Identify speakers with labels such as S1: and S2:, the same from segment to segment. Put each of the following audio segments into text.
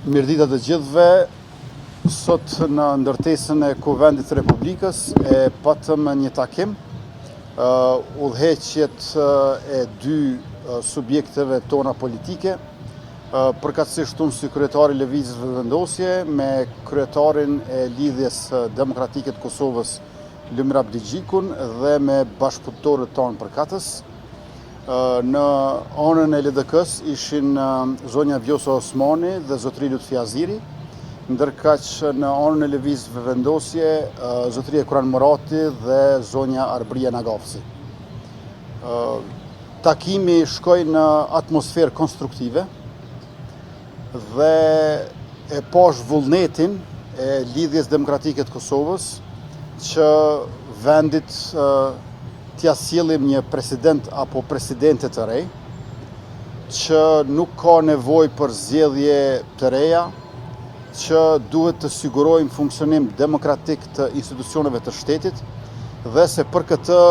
S1: Mirëdita të gjithëve, sot në ndërtesën e Kuvendit të Republikës e patëm një takim, udhëheqjet e dy subjekteve tona politike, përkatësisht unë si kryetari i Lëvizjes Vetëvendosje me kryetarin e Lidhjes Demokratike të Kosovës Lumir Abdigjikun dhe me bashkëpunëtorët tonë përkatës. Në anën e LDK-s ishin zonja Vjosa Osmani dhe zotëri Lutfi Aziri, ndërkaq në anën e Lëvizjes Vetëvendosje zotëria Kuran Murati dhe zonja Arbria Nagafsi. Takimi shkoi në atmosferë konstruktive dhe e pash vullnetin e Lidhjes Demokratike të Kosovës që vendit t'ja sjellim një president apo presidente të rej, që nuk ka nevojë për zgjedhje të reja, që duhet të sigurojmë funksionim demokratik të institucioneve të shtetit dhe se për këtë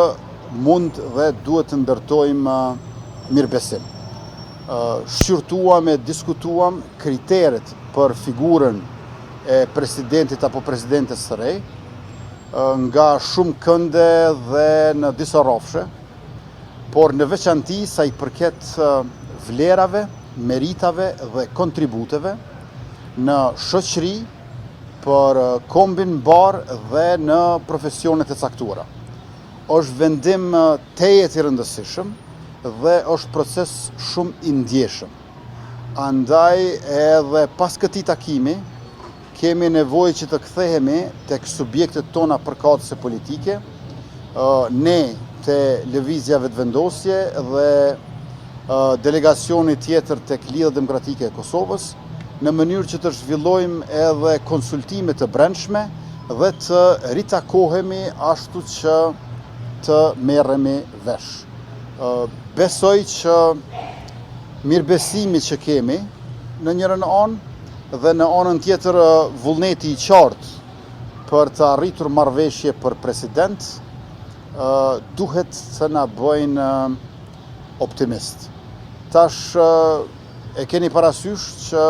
S1: mund dhe duhet të ndërtojmë mirëbesim. Shqyrtuam e diskutuam kriteret për figurën e presidentit apo presidentes të rej, nga shumë kënde dhe në disa rrafshe, por në veçanti sa i përket vlerave, meritave dhe kontributeve në shoqëri për kombin mbar dhe në profesionet e caktuara. Është vendim tejet i rëndësishëm dhe është proces shumë i ndjeshëm. Andaj edhe pas këtij takimi kemi nevojë që të kthehemi tek subjektet tona përkatëse politike, ne te Lëvizja Vetëvendosje dhe delegacioni tjetër tek Lidhja Demokratike e Kosovës, në mënyrë që të zhvillojmë edhe konsultime të brendshme dhe të ritakohemi ashtu që të merremi vesh. Besoj që mirëbesimi që kemi në njërin anë dhe në anën tjetër vullneti i qartë për të arritur marrëveshje për president, duhet të na bëjnë optimist. Tash e keni parasysh që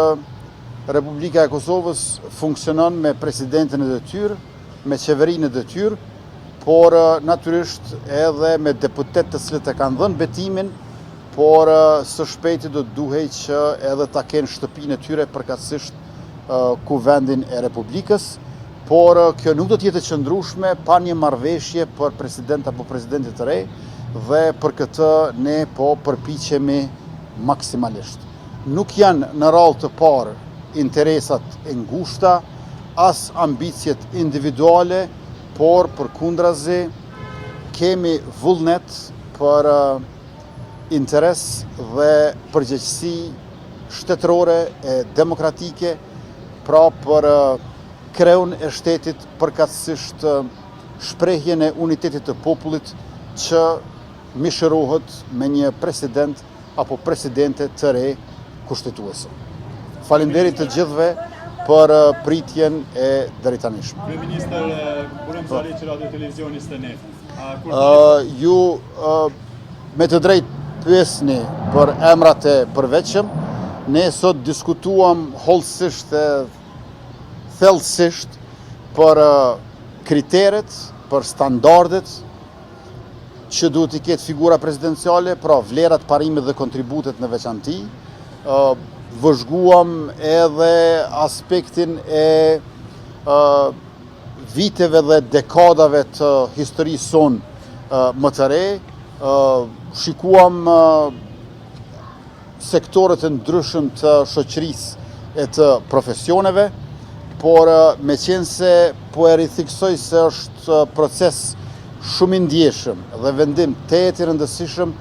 S1: Republika e Kosovës funksionon me presidentin e detyrë, me qeverinë e detyrë, por natyrisht edhe me deputet të cilët e kanë dhënë betimin, por së shpejti do duhej që edhe ta kenë shtëpinë e tyre përkatësisht Kuvendin e Republikës, por kjo nuk do të jetë e qëndrueshme pa një marrëveshje për president apo presidentit të rej dhe për këtë ne po përpiqemi maksimalisht. Nuk janë në radhë të parë interesat e ngushta, as ambicjet individuale, por përkundrazi kemi vullnet për interes dhe përgjegjësi shtetërore e demokratike, pra për kreun e shtetit përkatësisht shprehjen e unitetit të popullit që mishërohet me një president apo presidente të re kushtetuese. Faleminderit të gjithëve për pritjen e drejtanishme.
S2: Kryeministër, burëm sali që radio televizionist të ne.
S1: Ju me të drejtë pyesni për emrat e përveçëm, ne sot diskutuam hollësisht e thellësisht për kriteret, për standardet që duhet i ketë figura presidenciale, pra vlerat, parimet dhe kontributet në veçanti. Vëzhguam edhe aspektin e viteve dhe dekadave të historisë sonë më të re, shikuam sektorët e ndryshëm të shoqërisë e të profesioneve, por me qenë se po e ritheksoj se është proces shumë i ndjeshëm dhe vendim tejet i rëndësishëm,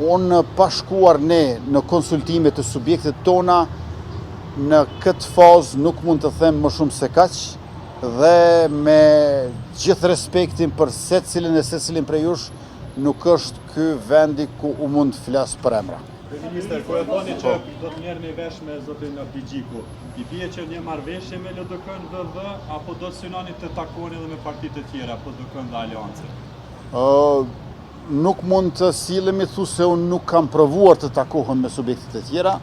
S1: unë pa shkuar ne në konsultime të subjektet tona, në këtë fazë nuk mund të them më shumë se kaq, dhe me gjithë respektin për secilin e secilin prej jush, nuk është ky vendi ku u mund të flas për emra.
S2: Kryeministër, kur e thoni që do të merrni vesh me zotin Abdigjiku, i bie që një marrëveshje me LDK-n VV apo do të synoni të takoni edhe me partitë të tjera, apo LDK-n dhe aleancë?
S1: Nuk mund të sillemi thu se unë nuk kam provuar të takohem me subjektet e tjera,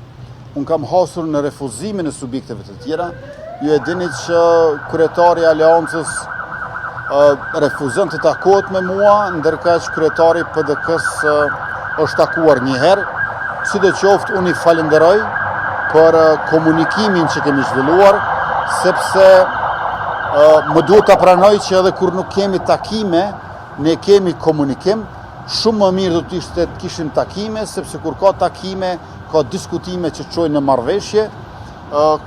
S1: unë kam hasur në refuzimin e subjekteve të tjera. Ju e dini që kryetari i Aleancës refuzon të takohet me mua, ndërka që kryetari i PDK-s është takuar një herë. Sidoqoftë unë i falenderoj për komunikimin që kemi zhvilluar, sepse më duhet të pranoj që edhe kur nuk kemi takime, ne kemi komunikim. Shumë më mirë do të ishte të kishim takime, sepse kur ka takime, ka diskutime që çojnë në marrëveshje.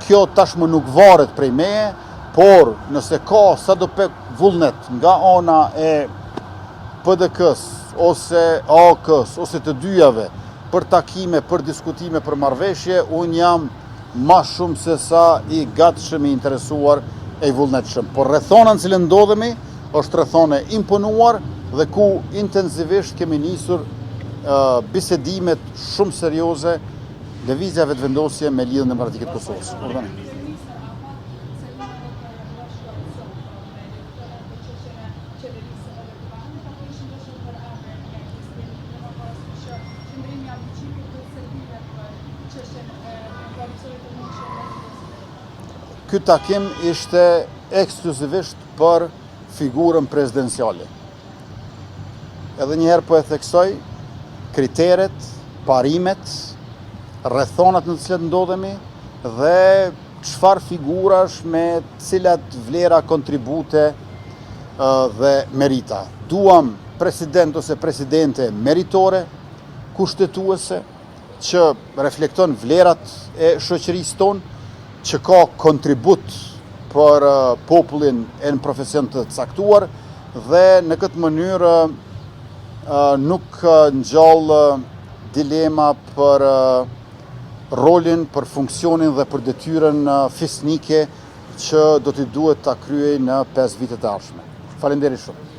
S1: Kjo tashmë nuk varet prej meje, por nëse ka sadopak vullnet nga ana e PDK-s ose AK-s ose të dyjave për takime, për diskutime, për marrëveshje, unë jam ma shumë se sa i gatshëm i interesuar e i vullnetshëm. Por rrethona në cilën ndodhemi është rrethone imponuar dhe ku intensivisht kemi nisur bisedimet shumë serioze lëvizja vetëvendosje me Lidhjen Demokratike të Kosovës. Ky takim ishte ekskluzivisht për figurën prezidenciale. Edhe njëherë po e theksoj, kriteret, parimet, rrethonat në të cilat ndodhemi dhe çfarë figurash me cilat vlera, kontribute dhe merita. Duam president ose presidente meritore, kushtetuese, që reflekton vlerat e shoqërisë tonë, që ka kontribut për popullin e në profesion të caktuar dhe në këtë mënyrë nuk ngjall dilema për rolin, për funksionin dhe për detyrën fisnike që do t'i duhet ta kryej në 5 vitet e ardhshme. Faleminderit shumë.